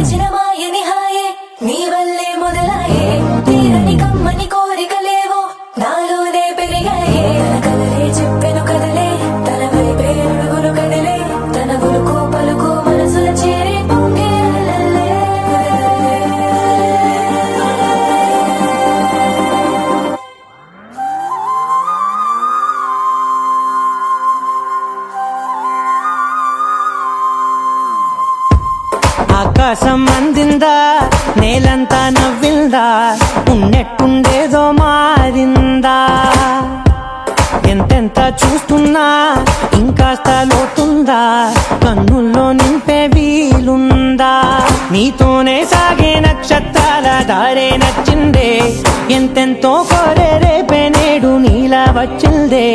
మరిచిన మాయని హాయే నీ వల్లే మొదలాయే తీరని కమ్మని కోరికలేవో నాలోనే పెరిగాయే తన కలలే చెప్పెను కదలే తన వైపే అడుగులు కదిలే తన గురుకు పలుకు మనసుల చేరి పొంగే అలలే. ఆకాశం అందిందా నేలంతా నవ్విందా ఉన్నట్టుండేదో మారిందా ఎంతెంత చూస్తున్నా ఇంకాస్త లోతుందా కన్నుల్లో నింపే వీలుందా నీతోనే సాగే నక్షత్రాల దారే నచ్చిందే ఎంతెంతో కోరే రేపే నేడు నీలా వచ్చిందే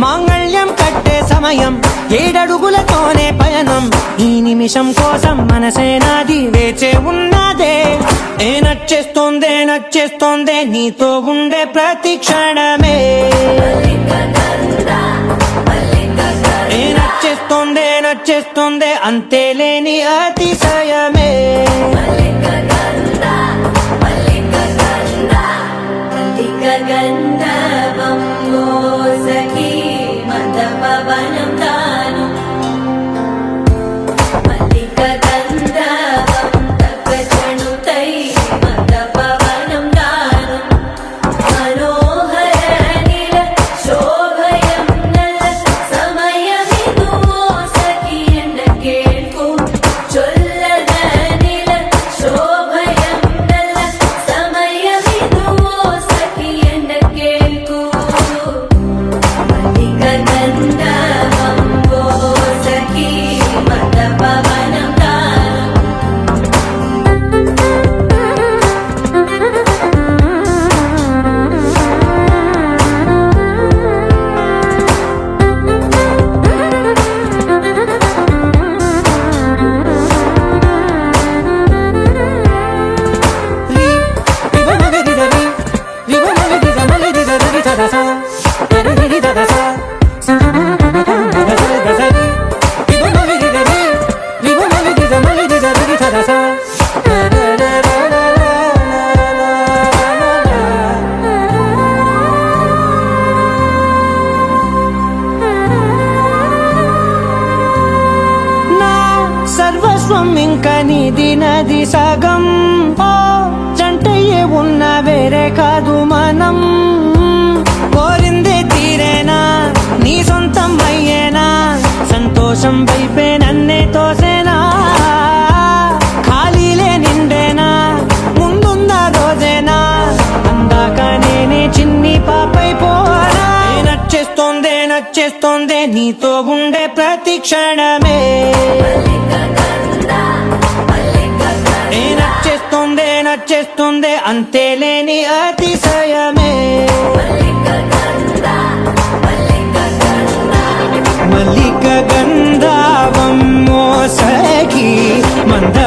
మాంగళ్యం కట్టే సమయం 7 అడుగులతోనే పయనం ఈ నిమిషం కోసం మనసే నాది వేచే ఉన్నదే నచ్చేస్తోందే నీతో ఉండే ప్రతి క్షణమే నచ్చేస్తోందే అంతేలేని అతిశయమే గంధర్వం సఖీ మంద పవనం తాను మల్లిక గంధర్వం తగ్గచణుతై మంద పవనం తాను మనోహర నీల శోభయం నల్ల సమయమిదు సఖీ ఎన్న కేಳ್ಕು చొల్లద నీల శోభయం నల్ల సమయమిదు సఖీ ఎన్న కేಳ್కు మల్లిక గంధర్వం సఖీ మంద పవనం తాను. సర్వస్వం ఇంక నీది నది సగం ఓ జంటయ్యే ఉన్న వేరే కాదు మనం కోరిందే తీరేనా నీ సొంతం అయ్యేనా సంతోషం వైపే నన్నే తోసేనా ఖాళీలే నిండేనా ముందున్న రోజేనా అందాక నేనే చిన్ని పాపై పోనా నచ్చేస్తోందే నీతో ఉండే ప్రతి క్షణమే నచ్చేస్తోందే అంతేలేని అతిశయమే మల్లిక గంధర్వం సఖీ మంద